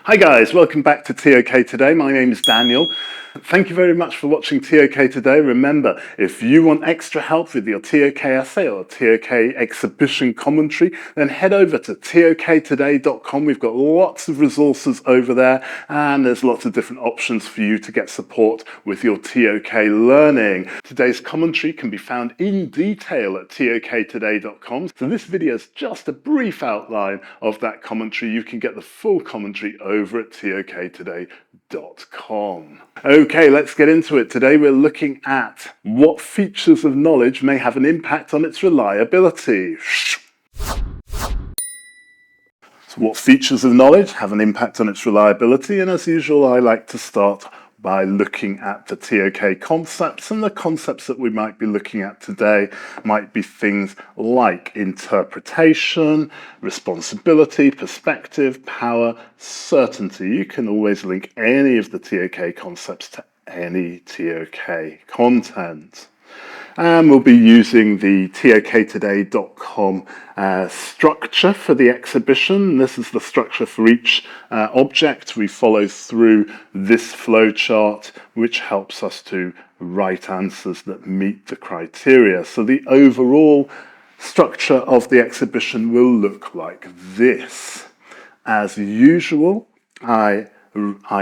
Hi guys, welcome back to ToK Today. My name is Daniel. Thank you very much for watching ToK Today. Remember, if you want extra help with your ToK essay or ToK Exhibition commentary, then head over to toktoday.com. We've got lots of resources over there, and there's lots of different options for you to get support with your ToK learning. Today's commentary can be found in detail at toktoday.com. So this video is just a brief outline of that commentary. You can get the full commentary over at toktoday.com. Okay, let's get into it. Today we're looking at what features of knowledge may have an impact on its reliability. So what features of knowledge have an impact on its reliability? And as usual, I like to start by looking at the ToK concepts, and the concepts that we might be looking at today might be things like interpretation, responsibility, perspective, power, certainty. You can always link any of the ToK concepts to any ToK content. And we'll be using the toktoday.com structure for the exhibition. This is the structure for each object. We follow through this flowchart, which helps us to write answers that meet the criteria. So the overall structure of the exhibition will look like this. As usual, I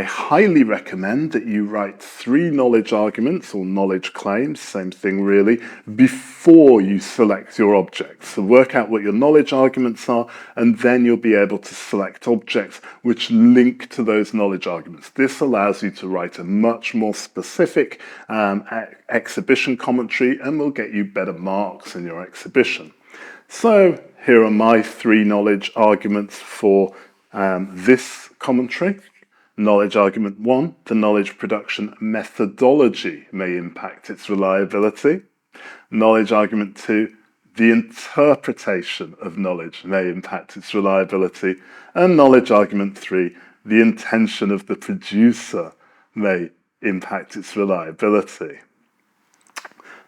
highly recommend that you write 3 knowledge arguments or knowledge claims, same thing really, before you select your objects. So work out what your knowledge arguments are, and then you'll be able to select objects which link to those knowledge arguments. This allows you to write a much more specific exhibition commentary and will get you better marks in your exhibition. So here are my 3 knowledge arguments for this commentary. Knowledge argument 1, the knowledge production methodology may impact its reliability. Knowledge argument 2, the interpretation of knowledge may impact its reliability. And knowledge argument 3, the intention of the producer may impact its reliability.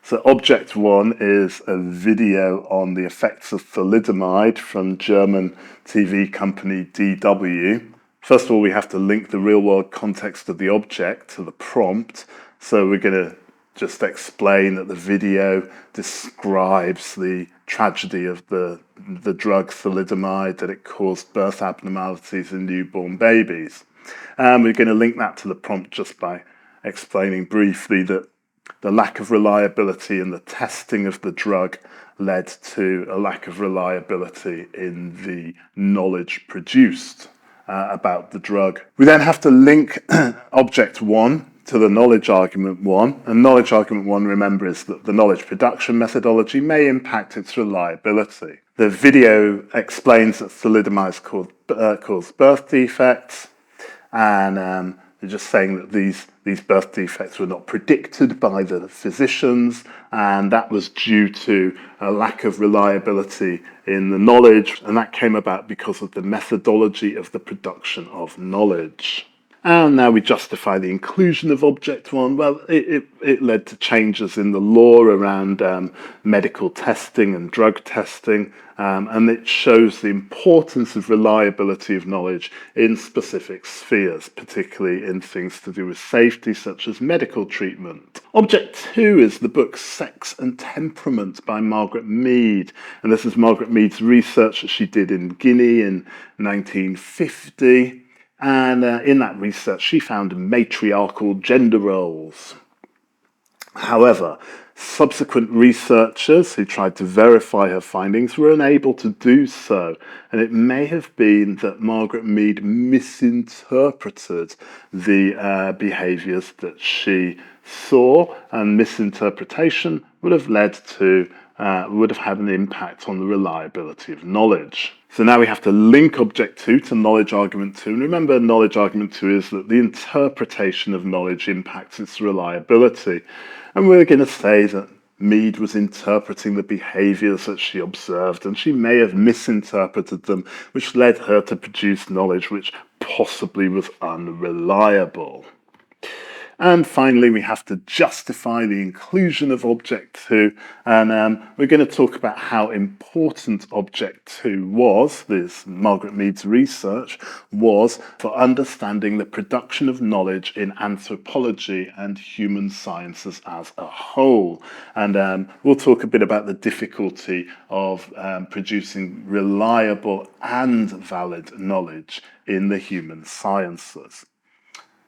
So object 1 is a video on the effects of thalidomide from German TV company DW. First of all, we have to link the real-world context of the object to the prompt. So we're going to just explain that the video describes the tragedy of the drug thalidomide, that it caused birth abnormalities in newborn babies. And we're going to link that to the prompt just by explaining briefly that the lack of reliability in the testing of the drug led to a lack of reliability in the knowledge produced about the drug. We then have to link object 1 to the knowledge argument 1. And knowledge argument 1, remember, is that the knowledge production methodology may impact its reliability. The video explains that thalidomide cause birth defects, and they're just saying that these birth defects were not predicted by the physicians, and that was due to a lack of reliability in the knowledge, and that came about because of the methodology of the production of knowledge. And now we justify the inclusion of object 1. Well, it led to changes in the law around medical testing and drug testing, and it shows the importance of reliability of knowledge in specific spheres, particularly in things to do with safety, such as medical treatment. Object 2 is the book Sex and Temperament by Margaret Mead, and this is Margaret Mead's research that she did in Guinea in 1950. And in that research, she found matriarchal gender roles. However, subsequent researchers who tried to verify her findings were unable to do so, and it may have been that Margaret Mead misinterpreted the behaviours that she saw, and misinterpretation would have had an impact on the reliability of knowledge. So now we have to link object 2 to knowledge argument 2. And remember, knowledge argument 2 is that the interpretation of knowledge impacts its reliability. And we're going to say that Mead was interpreting the behaviours that she observed, and she may have misinterpreted them, which led her to produce knowledge which possibly was unreliable. And finally, we have to justify the inclusion of Object 2. And we're going to talk about how important Object 2 was, this Margaret Mead's research, was for understanding the production of knowledge in anthropology and human sciences as a whole. And we'll talk a bit about the difficulty of producing reliable and valid knowledge in the human sciences.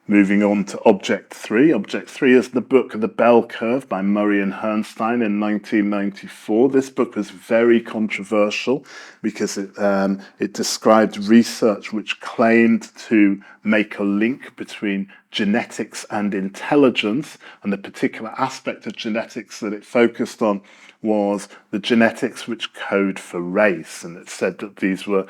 Moving on to Object 3. Object 3 is the book The Bell Curve by Murray and Herrnstein in 1994. This book was very controversial because it described research which claimed to make a link between genetics and intelligence, and the particular aspect of genetics that it focused on was the genetics which code for race, and it said that these were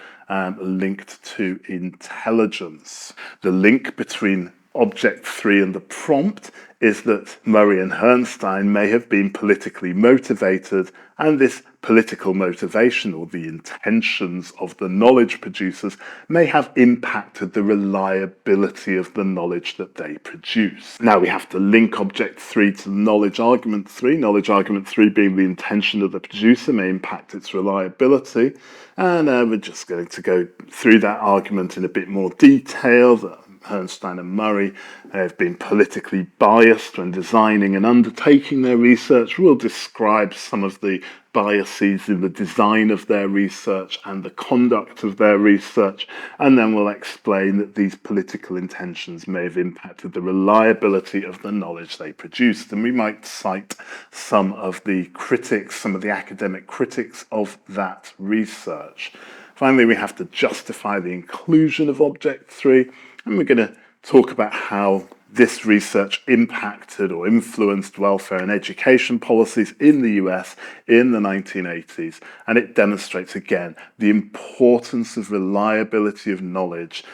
linked to intelligence. The link between Object 3 and the prompt is that Murray and Herrnstein may have been politically motivated, and this political motivation, or the intentions of the knowledge producers, may have impacted the reliability of the knowledge that they produce. Now we have to link Object 3 to knowledge argument 3. Knowledge argument 3 being the intention of the producer may impact its reliability, and we're just going to go through that argument in a bit more detail. Herrnstein and Murray have been politically biased when designing and undertaking their research. We'll describe some of the biases in the design of their research and the conduct of their research, and then we'll explain that these political intentions may have impacted the reliability of the knowledge they produced. And we might cite some of the critics, some of the academic critics of that research. Finally, we have to justify the inclusion of Object 3, and we're going to talk about how this research impacted or influenced welfare and education policies in the US in the 1980s. And it demonstrates again the importance of reliability of knowledge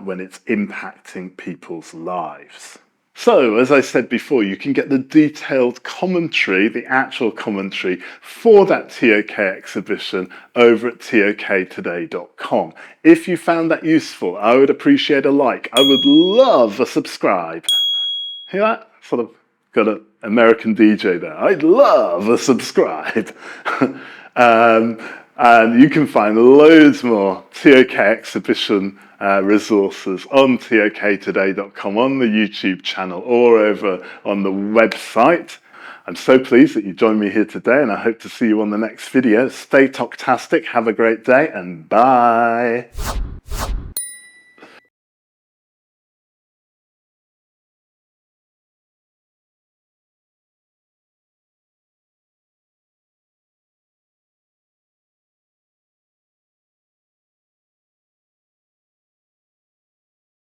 when it's impacting people's lives. So, as I said before, you can get the detailed commentary, the actual commentary for that ToK exhibition over at toktoday.com. If you found that useful, I would appreciate a like. I would love a subscribe. Hear that? Sort of got an American DJ there. I'd love a subscribe. And you can find loads more ToK exhibition resources on toktoday.com, on the YouTube channel, or over on the website. I'm so pleased that you joined me here today, and I hope to see you on the next video. Stay ToKtastic, have a great day, and bye.